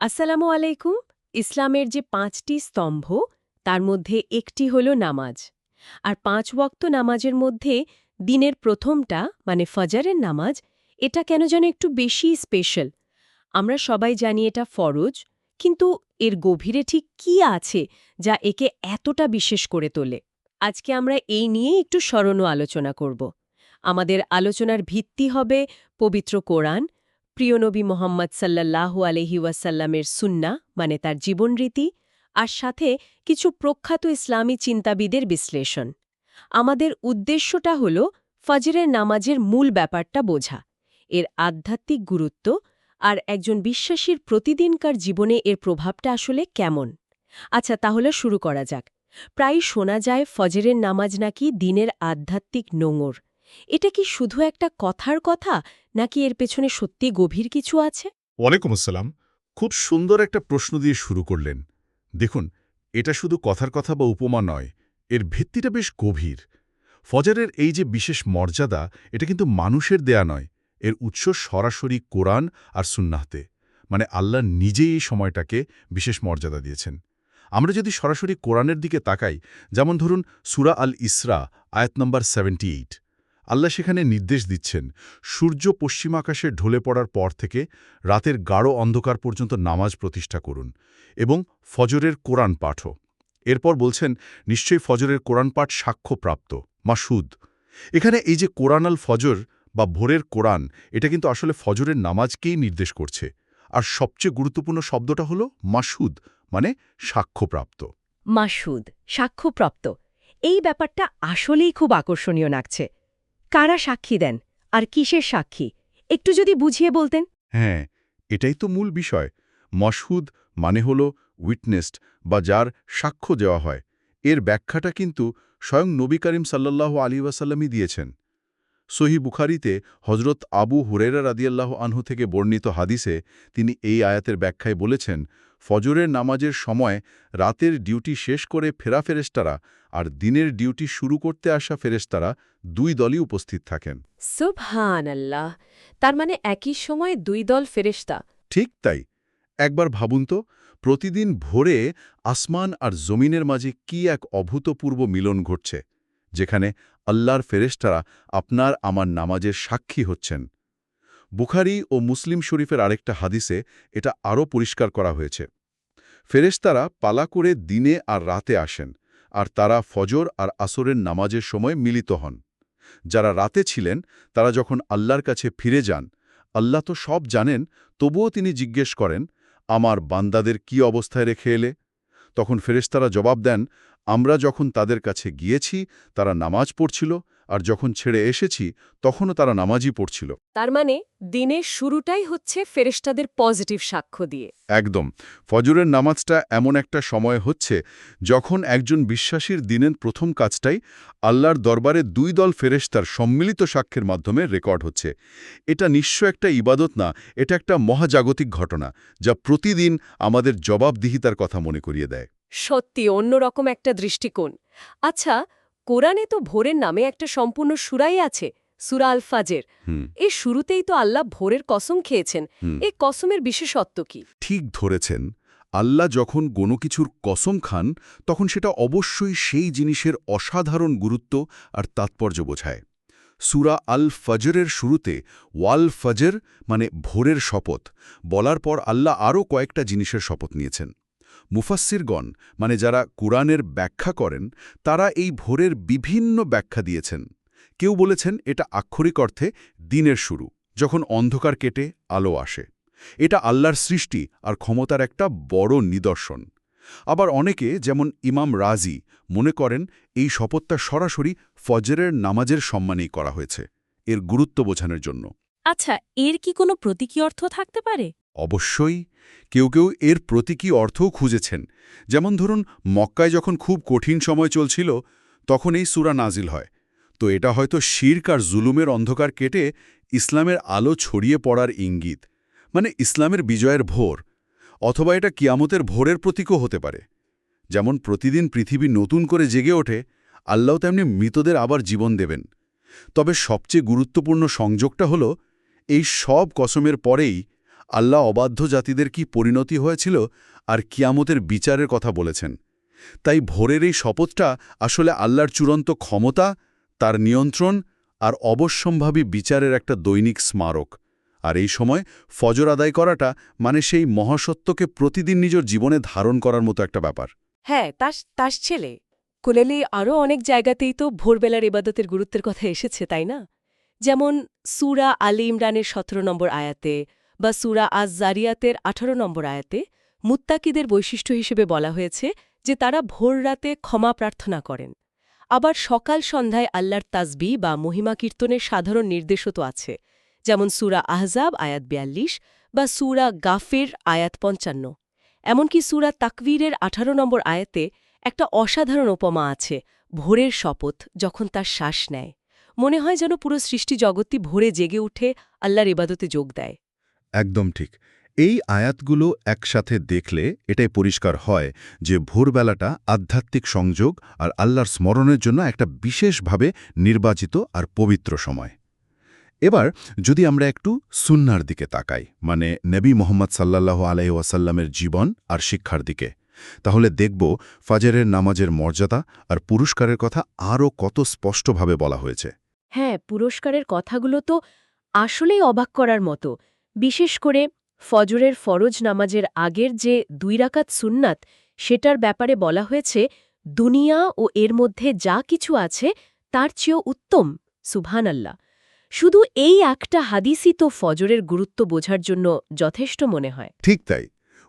আসসালামু আলাইকুম। ইসলামের যে ৫টি স্তম্ভ তার মধ্যে একটি হল নামাজ। আর ৫ ওয়াক্ত নামাজের মধ্যে দিনের প্রথমটা মানে ফজরের নামাজ, এটা কেন যেন একটু বেশি স্পেশাল। আমরা সবাই জানি এটা ফরজ, কিন্তু এর গভীরে ঠিক কী আছে যা একে এতটা বিশেষ করে তোলে? আজকে আমরা এই নিয়ে একটু স্মরণীয় আলোচনা করব। আমাদের আলোচনার ভিত্তি হবে পবিত্র কোরআন, প্রিয় নবী মোহাম্মদ সাল্লাল্লাহু আলহি ওয়াসাল্লামের সুন্নাহ মানে তার জীবনরীতি, আর সাথে কিছু প্রখ্যাত ইসলামী চিন্তাবিদের বিশ্লেষণ। আমাদের উদ্দেশ্যটা হল ফজরের নামাজের মূল ব্যাপারটা বোঝা, এর আধ্যাত্মিক গুরুত্ব, আর একজন বিশ্বাসীর প্রতিদিনকার জীবনে এর প্রভাবটা আসলে কেমন। আচ্ছা, তাহলে শুরু করা যাক। প্রায় শোনা যায় ফজরের নামাজ নাকি দিনের আধ্যাত্মিক নোঙর। এটা কি শুধু একটা কথার কথা, নাকি এর পেছনে সত্যি গভীর কিছু আছে? ওয়ালাইকুম আসসালাম। খুব সুন্দর একটা প্রশ্ন দিয়ে শুরু করলেন। দেখুন, এটা শুধু কথার কথা বা উপমা নয়, এর ভিত্তিটা বেশ গভীর। ফজরের এই যে বিশেষ মর্যাদা, এটা কিন্তু মানুষের দেয়া নয়, এর উৎস সরাসরি কোরআন আর সুন্নাহতে। মানে আল্লাহ নিজেই এই সময়টাকে বিশেষ মর্যাদা দিয়েছেন। আমরা যদি সরাসরি কোরআনের দিকে তাকাই, যেমন ধরুন সূরা আল ইসরা আয়াত নম্বর 78, আল্লাহ সেখানে নির্দেশ দিচ্ছেন সূর্য পশ্চিম আকাশে ঢলে পড়ার পর থেকে রাতের গাঢ় অন্ধকার পর্যন্ত নামাজ প্রতিষ্ঠা করুন এবং ফজরের কোরআন পাঠও। এরপর বলছেন নিশ্চয়ই ফজরের কোরআন পাঠ সাক্ষ্যপ্রাপ্ত, মাসুদ। এখানে এই যে কোরআন আল ফজর বা ভোরের কোরআন, এটা কিন্তু আসলে ফজরের নামাজকেই নির্দেশ করছে। আর সবচেয়ে গুরুত্বপূর্ণ শব্দটা হলো মাসুদ, মানে সাক্ষ্যপ্রাপ্ত। মাসুদ, সাক্ষ্যপ্রাপ্ত, এই ব্যাপারটা আসলেই খুব আকর্ষণীয় লাগছে। কারা সাক্ষী দেন আর কিসের সাক্ষী, একটু যদি বুঝিয়ে বলতেন। হ্যাঁ, এটাই তো মূল বিষয়। মশহুদ মানে হল উইটনেসড বা যার সাক্ষ্য দেওয়া হয়। এর ব্যাখ্যাটা কিন্তু স্বয়ং নবী করিম সাল্লাল্লাহু আলাইহি ওয়াসাল্লামই দিয়েছেন। সহিহ বুখারীতে হজরত আবু হুরায়রা রাদিয়াল্লাহু আনহু থেকে বর্ণিত হাদিসে তিনি এই আয়াতের ব্যাখ্যায় বলেছেন, ফজরের নামাজের সময় রাতের ডিউটি শেষ করে ফেরা ফেরেশতারা আর দিনের ডিউটি শুরু করতে আসা ফেরেশতারা দুই দলই উপস্থিত থাকেন। সুবহানাল্লাহ! তার মানে একই সময়ে দুই দল ফেরেশতা। ঠিক তাই। একবার ভাবুন তো, প্রতিদিন ভোরে আসমান আর জমিনের মাঝে কি এক অভূতপূর্ব মিলন ঘটছে, যেখানে আল্লাহর ফেরেশতারা আপনার আমার নামাজের সাক্ষী হচ্ছেন। বুখারী ও মুসলিম শরীফের আরেকটা হাদিসে এটা আরও পরিষ্কার করা হয়েছে। ফেরেশতারা পালা করে দিনে আর রাতে আসেন, আর তারা ফজর আর আসরের নামাজের সময় মিলিত হন। যারা রাতে ছিলেন তারা যখন আল্লাহর কাছে ফিরে যান, আল্লাহ তো সব জানেন, তবুও তিনি জিজ্ঞেস করেন, আমার বান্দাদের কি অবস্থায় রেখে এলে? তখন ফেরেশতারা জবাব দেন, আমরা যখন তাদের কাছে গিয়েছি তারা নামাজ পড়ছিল, আর যখন ছেড়ে এসেছি তখনও তারা নামাজই পড়ছিল। তার মানে দিনের শুরুটাই হচ্ছে ফেরেশতাদের পজিটিভ সাক্ষ্য দিয়ে। একদম। ফজরের নামাজটা এমন একটা সময় হচ্ছে যখন একজন বিশ্বাসীর দিনের প্রথম কাজটাই আল্লাহর দরবারে দুই দল ফেরেশতার সম্মিলিত সাক্ষ্যের মাধ্যমে রেকর্ড হচ্ছে। এটা নিশ্চয় একটা ইবাদত না, এটা একটা মহাজাগতিক ঘটনা, যা প্রতিদিন আমাদের জবাবদিহিতার কথা মনে করিয়ে দেয়। সত্যি অন্যরকম একটা দৃষ্টিকোণ। আচ্ছা, কোরআনে তো ভোরের নামে একটা সম্পূর্ণ সূরাই আছে, সূরা আল ফাজর। হুম এর শুরুতেই তো আল্লাহ ভোরের কসম খেয়েছেন। হুম এই কসমের বিশেষত্ব কি? ঠিক ধরেছেন। আল্লাহ যখন কোনো কিছুর কসম খান, তখন সেটা অবশ্যই সেই জিনিসের অসাধারণ গুরুত্ব আর তাৎপর্য বোঝায়। সূরা আল ফজরের শুরুতে ওয়াল ফজর মানে ভোরের শপথ বলার পর আল্লাহ আরও কয়েকটা জিনিসের শপথ নিয়েছেন। মুফাসসিরগণ মানে যারা কুরআনের ব্যাখ্যা করেন, তারা এই ভোরের বিভিন্ন ব্যাখ্যা দিয়েছেন। কেউ বলেছেন এটা আক্ষরিক অর্থে দিনের শুরু, যখন অন্ধকার কেটে আলো আসে। এটা আল্লাহর সৃষ্টি আর ক্ষমতার একটা বড় নিদর্শন। আবার অনেকে, যেমন ইমাম রাজি, মনে করেন এই শপথটা সরাসরি ফজরের নামাজের সম্মানেই করা হয়েছে, এর গুরুত্ব বোঝানোর জন্য। আচ্ছা, এর কি কোনো প্রতীকী অর্থ থাকতে পারে? অবশ্যই। কেউ কেউ এর প্রতীকী অর্থও খুঁজেছেন। যেমন ধরুন, মক্কায় যখন খুব কঠিন সময় চলছিল, তখন এই সূরা নাজিল হয়। তো এটা হয়তো শিরক আর জুলুমের অন্ধকার কেটে ইসলামের আলো ছড়িয়ে পড়ার ইঙ্গিত, মানে ইসলামের বিজয়ের ভোর। অথবা এটা কিয়ামতের ভোরের প্রতীকও হতে পারে। যেমন প্রতিদিন পৃথিবী নতুন করে জেগে ওঠে, আল্লাহ তেমনি মৃতদের আবার জীবন দেবেন। তবে সবচেয়ে গুরুত্বপূর্ণ সংযোগটা হল, এই সব কসমের পরেই আল্লাহ অবাধ্য জাতিদের কি পরিণতি হয়েছিল আর কিয়ামতের বিচারের কথা বলেছেন। তাই ভোরের এই শপথটা আসলে আল্লাহর চূড়ান্ত ক্ষমতা, তার নিয়ন্ত্রণ আর অবশ্যম্ভাবী বিচারের একটা দৈনিক স্মারক। আর এই সময় ফজর আদায় করাটা মানে সেই মহাসত্যকে প্রতিদিন নিজের জীবনে ধারণ করার মতো একটা ব্যাপার। হ্যাঁ, তাস ছেলে কোলেলি আরও অনেক জায়গাতেই তো ভোরবেলার ইবাদতের গুরুত্বের কথা এসেছে, তাই না? যেমন সূরা আলী ইমরানের ১৭ নম্বর আয়াতে বা সূরা আজ জারিয়াতের ১৮ নম্বর আয়াতে মুত্তাকিদের বৈশিষ্ট্য হিসেবে বলা হয়েছে যে তারা ভোররাতে ক্ষমা প্রার্থনা করেন। আবার সকাল সন্ধ্যায় আল্লাহর তাসবি বা মহিমা কীর্তনের সাধারণ নির্দেশও তো আছে, যেমন সূরা আহজাব আয়াত ৪২ বা সূরা গাফির আয়াত ৫৫। এমনকি সূরা তাকবীরের ১৮ নম্বর আয়াতে একটা অসাধারণ উপমা আছে, ভোরের শপথ যখন তার শ্বাস নেয়। মনে হয় যেন পুরো সৃষ্টি জগৎটি ভোরে জেগে উঠে আল্লাহর ইবাদতে যোগ দেয়। একদম ঠিক। এই আয়াতগুলো একসাথে দেখলে এটাই পরিষ্কার হয় যে ভোরবেলাটা আধ্যাত্মিক সংযোগ আর আল্লাহর স্মরণের জন্য একটা বিশেষভাবে নির্বাচিত আর পবিত্র সময়। এবার যদি আমরা একটু সুন্নার দিকে তাকাই, মানে নবী মোহাম্মদ সাল্লাল্লাহু আলাইহি ওয়াসাল্লামের জীবন আর শিক্ষার দিকে, তাহলে দেখব ফাজরের নামাজের মর্যাদা আর পুরস্কারের কথা আরও কত স্পষ্টভাবে বলা হয়েছে। হ্যাঁ, পুরস্কারের কথাগুলো তো আসলেই অবাক করার মতো। বিশেষ করে ফজরের ফরজ নামাজের আগের যে ২ রাকাত সুন্নাত, সেটার ব্যাপারে বলা হয়েছে দুনিয়া ও এর মধ্যে যা কিছু আছে তার চেয়েও উত্তম। সুবহানাল্লাহ। শুধু এই একটা হাদিসই তো ফজরের গুরুত্ব বোঝার জন্য যথেষ্ট মনে হয়। ঠিক তাই।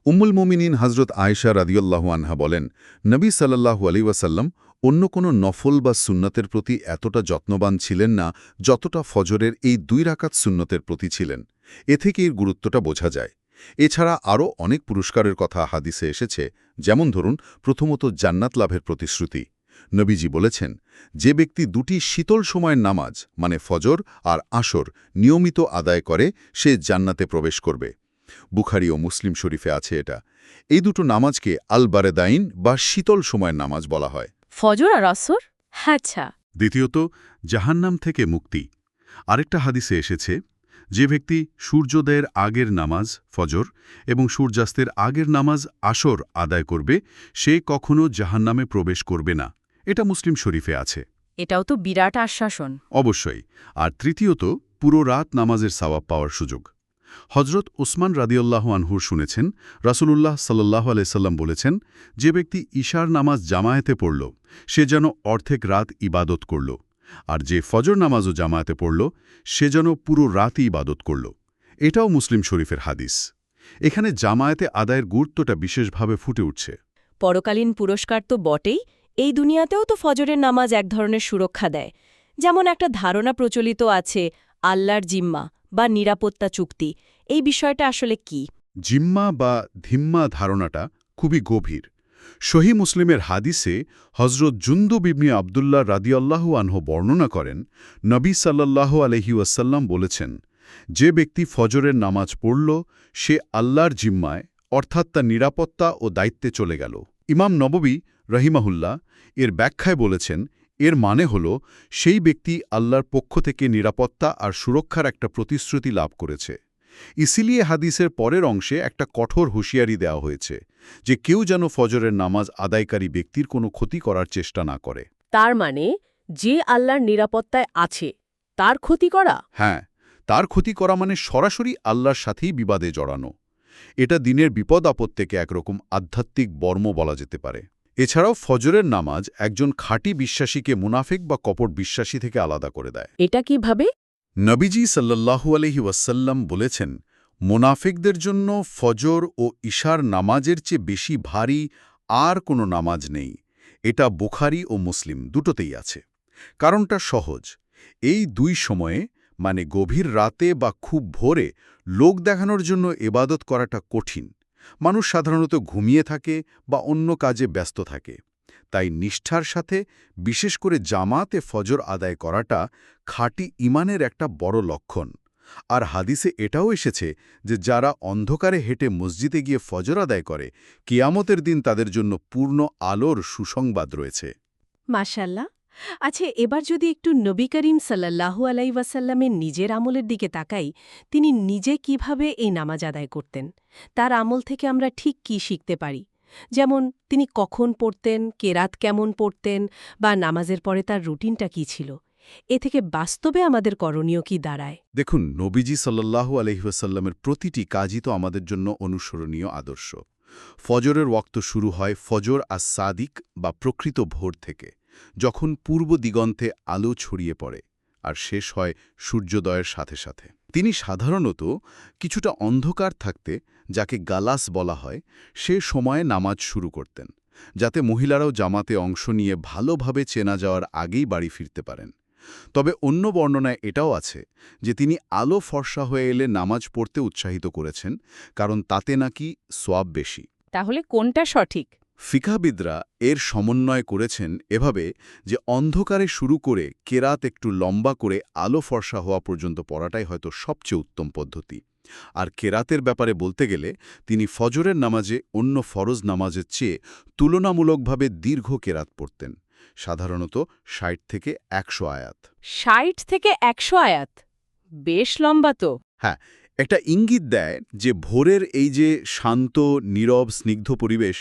উম্মুল মোমিনিন হজরত আয়েশা রাদিয়াল্লাহু আনহা বলেন, নবী সাল্লাল্লাহু আলাইহি ওয়াসাল্লাম অন্য কোনো নফল বা সুন্নতের প্রতি এতটা যত্নবান ছিলেন না যতটা ফজরের এই ২ রাকাত সুন্নতের প্রতি ছিলেন। এ থেকে এর গুরুত্বটা বোঝা যায়। এছাড়া আরও অনেক পুরস্কারের কথা হাদিসে এসেছে, যেমন ধরুন প্রথমত জান্নাত লাভের প্রতিশ্রুতি। নবীজি বলেছেন, যে ব্যক্তি ২টি শীতল সময়ের নামাজ মানে ফজর আর আসর নিয়মিত আদায় করে সে জান্নাতে প্রবেশ করবে। বুখারী ও মুসলিম শরীফে আছে এটা। এই দুটো নামাজকে আল বারেদাইন বা শীতল সময়ের নামাজ বলা হয়। ফজর আর আসর? আচ্ছা। দ্বিতীয়ত জাহান্নাম থেকে মুক্তি। আরেকটা হাদিসে এসেছে, যে ব্যক্তি সূর্যোদয়ের আগের নামাজ ফজর এবং সূর্যাস্তের আগের নামাজ আসর আদায় করবে সে কখনো জাহান্নামে প্রবেশ করবে না। এটা মুসলিম শরীফে আছে। এটাও তো বিরাট আশ্বাসন। অবশ্যই। আর তৃতীয়ত পুরো রাত নামাজের সওয়াব পাওয়ার সুযোগ। হজরত উসমান রাদিয়াল্লাহু আনহুর শুনেছেন রাসূলুল্লাহ সাল্লাল্লাহু আলাইহি সাল্লাম বলেছেন, যে ব্যক্তি ঈশার নামাজ জামায়াতে পড়ল সে যেন অর্ধেক রাত ইবাদত করল, আর যে ফজর নামাজও জামায়াতে পড়ল সে যেন পুরো রাতই ইবাদত করল। এটাও মুসলিম শরীফের হাদিস। এখানে জামায়াতে আদায়ের গুরুত্বটা বিশেষভাবে ফুটে উঠছে। পরকালীন পুরস্কার তো বটেই, এই দুনিয়াতেও তো ফজরের নামাজ এক ধরনের সুরক্ষা দেয়। যেমন একটা ধারণা প্রচলিত আছে আল্লাহর জিম্মা বা নিরাপত্তা চুক্তি। এই বিষয়টা আসলে কি? জিম্মা বা ধিম্মা ধারণাটা খুবই গভীর। সহিহ মুসলিমের হাদিসে হজরত জুন্দুব ইবনে আবদুল্লাহ রাদিয়াল্লাহু আনহু বর্ণনা করেন, নবী সাল্লাল্লাহু আলাইহি ওয়াসাল্লাম বলেছেন, যে ব্যক্তি ফজরের নামাজ পড়ল সে আল্লাহর জিম্মায় অর্থাৎ তার নিরাপত্তা ও দায়িত্বে চলে গেল। ইমাম নববী রহিমাহুল্লাহ এর ব্যাখ্যায় বলেছেন, এর মানে হল সেই ব্যক্তি আল্লাহর পক্ষ থেকে নিরাপত্তা আর সুরক্ষার একটা প্রতিশ্রুতি লাভ করেছে। ইসিলিয়ে হাদিসের পরের অংশে একটা কঠোর হুঁশিয়ারি দেওয়া হয়েছে যে কেউ যেন ফজরের নামাজ আদায়কারী ব্যক্তির কোনো ক্ষতি করার চেষ্টা না করে। তার মানে যে আল্লাহর নিরাপত্তায় আছে তার ক্ষতি করা? হ্যাঁ, তার ক্ষতি করা মানে সরাসরি আল্লাহর সাথেই বিবাদে জড়ানো। এটা দিনের বিপদ আপদ থেকে একরকম আধ্যাত্মিক বর্ম বলা যেতে পারে। এছাড়াও ফজরের নামাজ একজন খাঁটি বিশ্বাসীকে মুনাফিক বা কপট বিশ্বাসী থেকে আলাদা করে দেয়। এটা কিভাবে? নবীজি সাল্লাল্লাহু আলাইহি ওয়াসাল্লাম বলেছেন, মুনাফিকদের জন্য ফজর ও ইশার নামাজের চেয়ে বেশি ভারী আর কোনো নামাজ নেই। এটা বুখারী ও মুসলিম দুটোতেই আছে। কারণটা সহজ। এই দুই সময়ে মানে গভীর রাতে বা খুব ভোরে লোক দেখানোর জন্য ইবাদত করাটা কঠিন। মানুষ সাধারণত ঘুমিয়ে থাকে বা অন্য কাজে ব্যস্ত থাকে। তাই নিষ্ঠার সাথে বিশেষ করে জামাতে ফজর আদায় করাটা খাঁটি ঈমানের একটা বড় লক্ষণ। আর হাদিসে এটাও এসেছে যে যারা অন্ধকারে হেঁটে মসজিদে গিয়ে ফজর আদায় করে কিয়ামতের দিন তাদের জন্য পূর্ণ আলোর সুসংবাদ রয়েছে। মাশাআল্লাহ। আচ্ছা, এবার যদি একটু নবী করিম সাল্লাল্লাহু আলাইহি ওয়াসাল্লামের নিজের আমলের দিকে তাকাই, তিনি নিজে কিভাবে এই নামাজ আদায় করতেন? তার আমল থেকে আমরা ঠিক কি শিখতে পারি? যেমন তিনি কখন পড়তেন, কেরাত কেমন পড়তেন, বা নামাজের পরে তার রুটিনটা কি ছিল? এ থেকে বাস্তবে আমাদের করণীয় কি দাঁড়ায়? দেখুন, নবীজি সাল্লাল্লাহু আলাইহি ওয়াসাল্লামের প্রতিটি কাজই তো আমাদের জন্য অনুসরণীয় আদর্শ। ফজরের ওয়াক্ত শুরু হয় ফজর সাদিক বা প্রকৃত ভোর থেকে, যখন পূর্ব দিগন্তে আলো ছড়িয়ে পড়ে, আর শেষ হয় সূর্যোদয়ের সাথে সাথে। তিনি সাধারণত কিছুটা অন্ধকার থাকতে, যাকে গালাস বলা হয়, সে সময়ে নামাজ শুরু করতেন, যাতে মহিলারাও জামাতে অংশ নিয়ে ভালোভাবে চেনা যাওয়ার আগেই বাড়ি ফিরতে পারেন। তবে অন্য বর্ণনায় এটাও আছে যে তিনি আলো ফর্সা হয়ে এলে নামাজ পড়তে উৎসাহিত করেছেন, কারণ তাতে নাকি সোয়াব বেশি। তাহলে কোনটা সঠিক? ফিকাহবিদরা এর সমন্বয় করেছেন এভাবে যে অন্ধকারে শুরু করে কেরাত একটু লম্বা করে আলো ফর্সা হওয়া পর্যন্ত পড়াটাই হয়তো সবচেয়ে উত্তম পদ্ধতি। আর কেরাতের ব্যাপারে বলতে গেলে তিনি ফজরের নামাজে অন্য ফরজ নামাজের চেয়ে তুলনামূলকভাবে দীর্ঘ কেরাত পড়তেন, সাধারণত ৬০ থেকে ১০০ আয়াত। ৬০ থেকে ১০০ আয়াত, বেশ লম্বা তো। হ্যাঁ, একটা ইঙ্গিত দেয় যে ভোরের এই যে শান্ত, নীরব, স্নিগ্ধ পরিবেশ,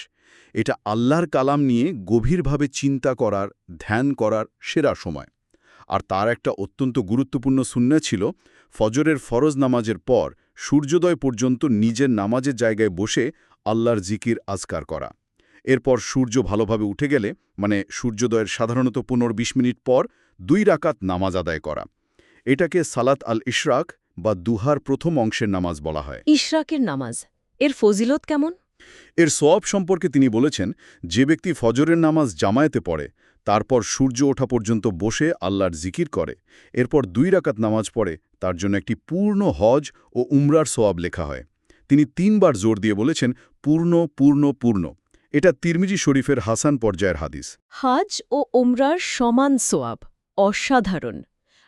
এটা আল্লাহর কালাম নিয়ে গভীরভাবে চিন্তা করার, ধ্যান করার সেরা সময়। আর তার একটা অত্যন্ত গুরুত্বপূর্ণ সুন্নাহ ছিল ফজরের ফরজ নামাজের পর সূর্যোদয় পর্যন্ত নিজের নামাজের জায়গায় বসে আল্লাহর জিকির আজকার করা। এরপর সূর্য ভালোভাবে উঠে গেলে, মানে সূর্যোদয়ের সাধারণত ১৫-২০ মিনিট পর ২ রাকাত নামাজ আদায় করা। এটাকে সালাত আল ইশরাক বা দুহার প্রথম অংশের নামাজ বলা হয়। ইশরাকের নামাজ, এর ফজিলত কেমন? এর সওয়াব সম্পর্কে তিনি বলেছেন, যে ব্যক্তি ফজরের নামাজ জামায়াতে পড়ে, তারপর সূর্য ওঠা পর্যন্ত বসে আল্লাহর জিকির করে, এরপর ২ রাকাত নামাজ পড়ে, তার জন্য একটি পূর্ণ হজ ও উমরার সওয়াব লেখা হয়। তিনি ৩ বার জোর দিয়ে বলেছেন, পূর্ণ, পূর্ণ, পূর্ণ। এটা তিরমিজি শরীফের হাসান পর্যায়ের হাদিস। হজ ও ওমরার সমান সোয়াব, অসাধারণ।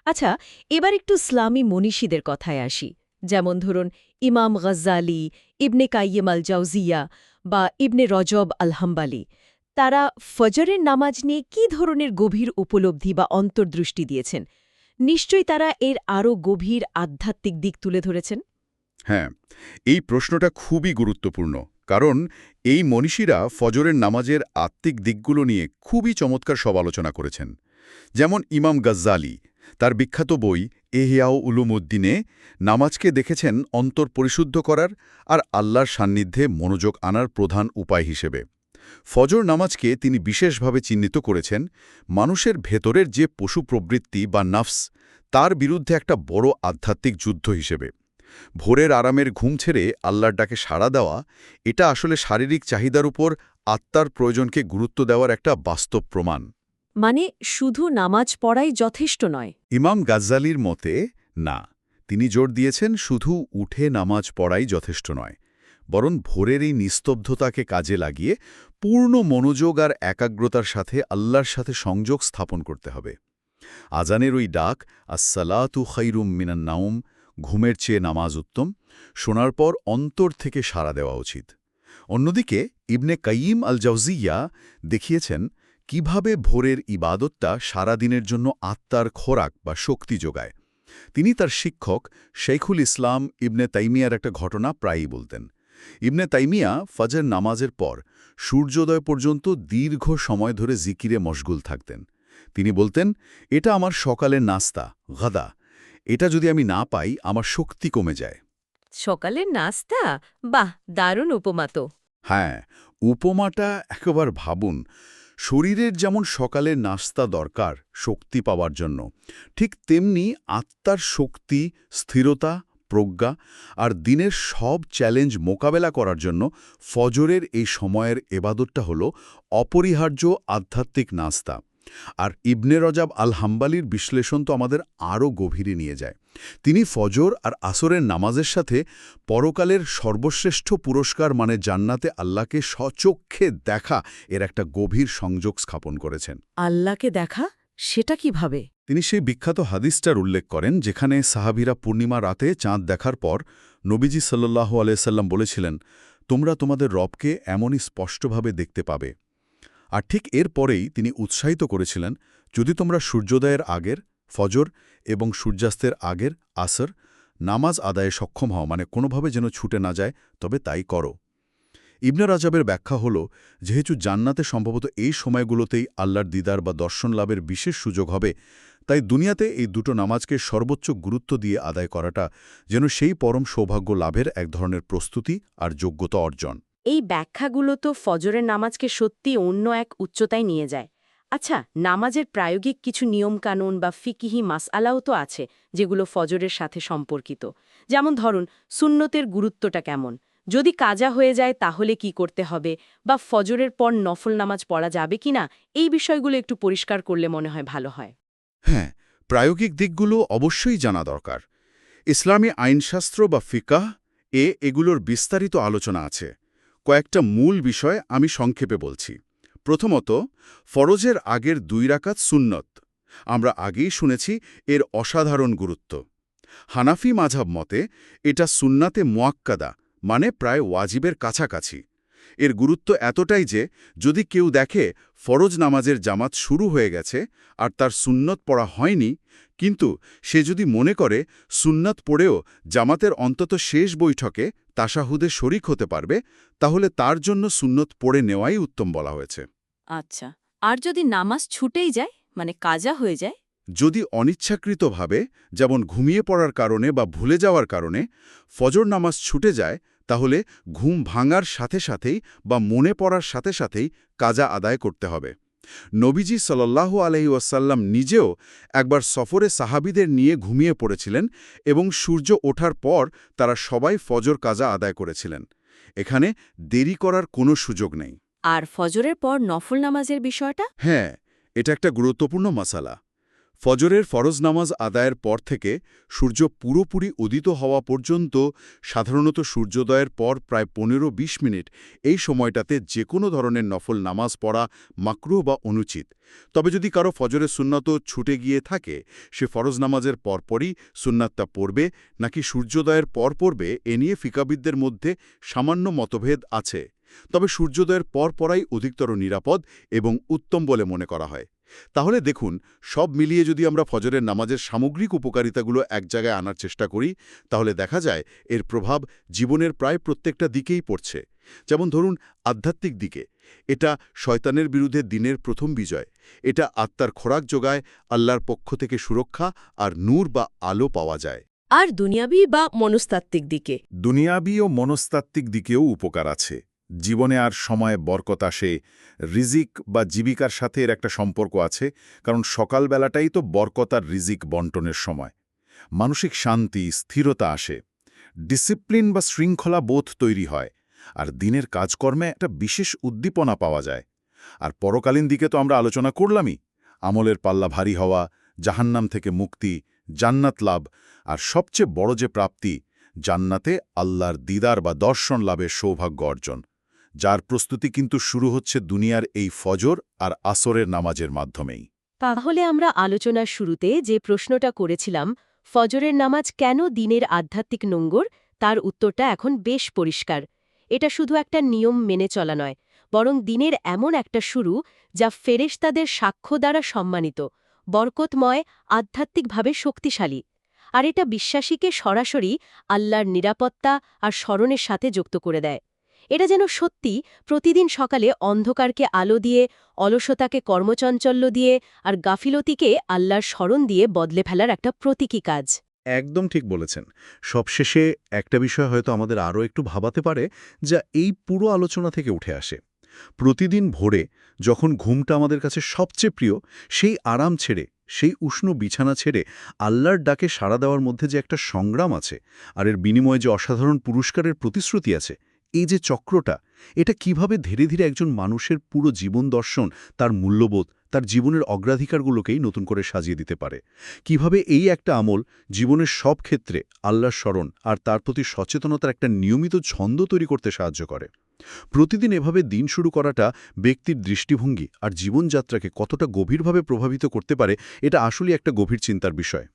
আচ্ছা, এবার একটু ইসলামী মনীষীদের কথায় আসি। যেমন ধরুন ইমাম গজ্জালি, ইবনে কাইয়িম আল জাওজিয়া বা ইবনে রজব আল হাম্বালি। তারা ফজরের নামাজ নিয়ে কী ধরনের গভীর উপলব্ধি বা অন্তর্দৃষ্টি দিয়েছেন? নিশ্চয়ই তারা এর আরও গভীর আধ্যাত্মিক দিক তুলে ধরেছেন। হ্যাঁ, এই প্রশ্নটা খুবই গুরুত্বপূর্ণ, কারণ এই মনীষীরা ফজরের নামাজের আত্মিক দিকগুলো নিয়ে খুবই চমৎকার সমালোচনা করেছেন। যেমন ইমাম গজ্জালি তার বিখ্যাত বই এহিয়াউ উলুমুদ্দিনে নামাজকে দেখেছেন অন্তর পরিশুদ্ধ করার আর আল্লাহর সান্নিধ্যে মনোযোগ আনার প্রধান উপায় হিসেবে। ফজর নামাজকে তিনি বিশেষভাবে চিহ্নিত করেছেন মানুষের ভেতরের যে পশু প্রবৃত্তি বা নাফস, তার বিরুদ্ধে একটা বড় আধ্যাত্মিক যুদ্ধ হিসেবে। ভোরের আরামের ঘুম ছেড়ে আল্লাহর ডাকে সাড়া দেওয়া, এটা আসলে শারীরিক চাহিদার উপর আত্মার প্রয়োজনকে গুরুত্ব দেওয়ার একটা বাস্তব প্রমাণ। মানে শুধু নামাজ পড়াই যথেষ্ট নয়? ইমাম গাজ্জালির মতে না, তিনি জোর দিয়েছেন শুধু উঠে নামাজ পড়াই যথেষ্ট নয়, বরং ভোরের এই নিস্তব্ধতাকে কাজে লাগিয়ে পূর্ণ মনোযোগ আর একাগ্রতার সাথে আল্লাহর সাথে সংযোগ স্থাপন করতে হবে। আজানের ওই ডাক, আসসালাতু খাইরুম মিনান নাউম, ঘুমের চেয়ে নামাজ উত্তম, শোনার পর অন্তর থেকে সাড়া দেওয়া উচিত। অন্যদিকে ইবনে কাইয়িম আল জাওজিয়া দেখিয়েছেন কিভাবে ভোরের ইবাদতটা সারাদিনের জন্য আত্মার খোরাক বা শক্তি যোগায়। তিনি তার শিক্ষক শেখুল ইসলাম ইবনে তাইমিয়ার একটা ঘটনা প্রায়ই বলতেন। ইবনে তাইমিয়া ফজর নামাজের পর সূর্যোদয় পর্যন্ত দীর্ঘ সময় ধরে জিকিরে মশগুল থাকতেন। তিনি বলতেন, এটা আমার সকালের নাস্তা, গাদা। এটা যদি আমি না পাই, আমার শক্তি কমে যায়। সকালের নাস্তা? বাহ, দারুণ উপমা তো। হ্যাঁ, উপমাটা একবার ভাবুন। শরীরের যেমন সকালের নাস্তা দরকার শক্তি পাওয়ার জন্য, ঠিক তেমনি আত্মার শক্তি, স্থিরতা, প্রজ্ঞা আর দিনের সব চ্যালেঞ্জ মোকাবেলা করার জন্য ফজরের এই সময়ের এবাদতটা হল অপরিহার্য আধ্যাত্মিক নাস্তা। আর ইবনে রজাব আল হাম্বালির বিশ্লেষণ তো আমাদের আরও গভীরে নিয়ে যায়। তিনি ফজর আর আসরের নামাজের সাথে পরকালের সর্বশ্রেষ্ঠ পুরস্কার মানে জান্নাতে আল্লাহকে স্বচক্ষে দেখা এর একটা গভীর সংযোগ স্থাপন করেছেন। আল্লাহকে দেখা, সেটা কিভাবে? তিনি সেই বিখ্যাত হাদিসটার উল্লেখ করেন যেখানে সাহাবীরা পূর্ণিমা রাতে চাঁদ দেখার পর নবীজি সাল্লাল্লাহু আলাইহি সাল্লাম বলেছিলেন, তোমরা তোমাদের রবকে এমনই স্পষ্টভাবে দেখতে পাবে। আর ঠিক এর পরেই তিনি উৎসাহিত করেছিলেন, যদি তোমরা সূর্যোদয়ের আগের ফজর এবং সূর্যাস্তের আগের আসর নামাজ আদায়ে সক্ষম হও, মানে কোনোভাবে যেন ছুটে না যায়, তবে তাই করো। ইবনে রাজাবের ব্যাখ্যা হল, যেহেতু জান্নাতে সম্ভবত এই সময়গুলোতেই আল্লাহর দিদার বা দর্শন লাভের বিশেষ সুযোগ হবে, তাই দুনিয়াতে এই দুটো নামাজকে সর্বোচ্চ গুরুত্ব দিয়ে আদায় করাটা যেন সেই পরম সৌভাগ্য লাভের এক ধরনের প্রস্তুতি আর যোগ্যতা অর্জন। এই ব্যাখ্যাগুলো তো ফজরের নামাজকে সত্যি অন্য এক উচ্চতায় নিয়ে যায়। আচ্ছা, নামাজের প্রায়োগিক কিছু নিয়মকানুন বা ফিকিহি মাসআলাও তো আছে, যেগুলো ফজরের সাথে সম্পর্কিত। যেমন ধরুন, সুন্নতের গুরুত্বটা কেমন, যদি কাজা হয়ে যায় তাহলে কি করতে হবে, বা ফজরের পর নফল নামাজ পড়া যাবে কিনা, এই বিষয়গুলো একটু পরিষ্কার করলে মনে হয় ভালো হয়। হ্যাঁ, প্রায়োগিক দিকগুলো অবশ্যই জানা দরকার। ইসলামী আইনশাস্ত্র বা ফিকাহ এগুলোর বিস্তারিত আলোচনা আছে। কয়েকটা মূল বিষয় আমি সংক্ষেপে বলছি। প্রথমত, ফরজের আগের 2 রাকাত সুন্নত। আমরা আগেই শুনেছি এর অসাধারণ গুরুত্ব। হানাফি মাযহাব মতে এটা সুন্নাতে মুআক্কাদা, মানে প্রায় ওয়াজিবের কাছাকাছি। এর গুরুত্ব এতটাই যে যদি কেউ দেখে ফরজ নামাজের জামাত শুরু হয়ে গেছে আর তার সুন্নত পড়া হয়নি, কিন্তু সে যদি মনে করে সুন্নাত পড়েও জামাতের অন্তত শেষ বৈঠকে তাশাহুদে শরিক হতে পারবে, তাহলে তার জন্য সুন্নত পড়ে নেওয়াই উত্তম বলা হয়েছে। আচ্ছা, আর যদি নামাজ ছুটেই যায়, মানে কাজা হয়ে যায়? যদি অনিচ্ছাকৃতভাবে, যেমন ঘুমিয়ে পড়ার কারণে বা ভুলে যাওয়ার কারণে ফজর নামাজ ছুটে যায়, তাহলে ঘুম ভাঙার সাথে সাথেই বা মনে পড়ার সাথে সাথেই কাজা আদায় করতে হবে। নবীজি সাল্লাল্লাহু আলাইহি ওয়াসাল্লাম নিজেও একবার সফরে সাহাবীদের নিয়ে ঘুমিয়ে পড়েছিলেন এবং সূর্য ওঠার পর তারা সবাই ফজর কাজা আদায় করেছিলেন। এখানে দেরি করার কোনো সুযোগ নেই। আর ফজরের পর নফল নামাজের বিষয়টা? হ্যাঁ, এটা একটা গুরুত্বপূর্ণ মাসালা। ফজরের ফরজ নামাজ আদায়ের পর থেকে সূর্য পুরোপুরি উদিত হওয়া পর্যন্ত, সাধারণত সূর্যোদয়ের পর প্রায় 15-20 মিনিট, এই সময়টাতে যে কোনো ধরনের নফল নামাজ পড়া মাকরুহ বা অনুচিত। তবে যদি কারো ফজরের সুন্নাতও ছুটে গিয়ে থাকে, সে ফরজ নামাজের পরপরই সুন্নাতটা পড়বে নাকি সূর্যোদয়ের পর পড়বে, এ নিয়ে ফিকাবিদদের মধ্যে সামান্য মতভেদ আছে। তবে সূর্যোদয়ের পর পড়াই অধিকতর নিরাপদ এবং উত্তম বলে মনে করা হয়। তাহলে দেখুন, সব মিলিয়ে যদি আমরা ফজরের নামাজের সামগ্রিক উপকারিতাগুলো এক জায়গায় আনার চেষ্টা করি, তাহলে দেখা যায় এর প্রভাব জীবনের প্রায় প্রত্যেকটা দিকেই পড়ছে। যেমন ধরুন, আধ্যাত্মিক দিকে এটা শয়তানের বিরুদ্ধে দিনের প্রথম বিজয়। এটা আত্মার খোরাক যোগায়, আল্লাহর পক্ষ থেকে সুরক্ষা আর নূর বা আলো পাওয়া যায়। আর দুনিয়াবি বা মনস্তাত্ত্বিক দিকে? দুনিয়াবি ও মনস্তাত্ত্বিক দিকেও উপকার আছে। জীবনে আর সময়ে বরকত আসে, রিজিক বা জীবিকার সাথে এর একটা সম্পর্ক আছে, কারণ সকালবেলাটাই তো বরকত আর রিজিক বন্টনের সময়। মানসিক শান্তি, স্থিরতা আসে, ডিসিপ্লিন বা শৃঙ্খলা বোধ তৈরি হয়, আর দিনের কাজকর্মে একটা বিশেষ উদ্দীপনা পাওয়া যায়। আর পরকালীন দিকে তো আমরা আলোচনা করলামই, আমলের পাল্লা ভারী হওয়া, জাহান্নাম থেকে মুক্তি, জান্নাত লাভ, আর সবচেয়ে বড় যে প্রাপ্তি, জান্নাতে আল্লাহর দিদার বা দর্শন লাভের সৌভাগ্য অর্জন, যার প্রস্তুতি কিন্তু শুরু হচ্ছে দুনিয়ার এই ফজর আর আসরের নামাজের মাধ্যমেই। তাহলে আমরা আলোচনার শুরুতে যে প্রশ্নটা করেছিলাম, ফজরের নামাজ কেন দিনের আধ্যাত্মিক নোঙ্গর, তার উত্তরটা এখন বেশ পরিষ্কার। এটা শুধু একটা নিয়ম মেনে চলা নয়, বরং দিনের এমন একটা শুরু যা ফেরেশতাদের সাক্ষ্য দ্বারা সম্মানিত, বরকতময়, আধ্যাত্মিকভাবে শক্তিশালী। আর এটা বিশ্বাসীকে সরাসরি আল্লাহর নিরাপত্তা আর স্মরণের সাথে যুক্ত করে দেয়। এটা যেন সত্যি প্রতিদিন সকালে অন্ধকারকে আলো দিয়ে, অলসতাকে কর্মচঞ্চল্য দিয়ে আর গাফিলতিকে আল্লাহর স্মরণ দিয়ে বদলে ফেলার একটা প্রতীকী কাজ। একদম ঠিক বলেছেন। সবশেষে একটা বিষয় হয়তো আমাদের আরও একটু ভাবাতে পারে, যা এই পুরো আলোচনা থেকে উঠে আসে। প্রতিদিন ভোরে যখন ঘুমটা আমাদের কাছে সবচেয়ে প্রিয়, সেই আরাম ছেড়ে, সেই উষ্ণ বিছানা ছেড়ে আল্লাহর ডাকে সাড়া দেওয়ার মধ্যে যে একটা সংগ্রাম আছে, আর এর বিনিময়ে যে অসাধারণ পুরস্কারের প্রতিশ্রুতি আছে, এই যে চক্রটা, এটা কিভাবে ধীরে ধীরে একজন মানুষের পুরো জীবন দর্শন, তার মূল্যবোধ, তার জীবনের অগ্রাধিকারগুলোকেই নতুন করে সাজিয়ে দিতে পারে। কিভাবে এই একটা আমল জীবনের সব ক্ষেত্রে আল্লাহর স্মরণ আর তার প্রতি সচেতনতার একটা নিয়মিত ছন্দ তৈরি করতে সাহায্য করে। প্রতিদিন এভাবে দিন শুরু করাটা ব্যক্তির দৃষ্টিভঙ্গি আর জীবনযাত্রাকে কতটা গভীরভাবে প্রভাবিত করতে পারে, এটা আসলেই একটা গভীর চিন্তার বিষয়।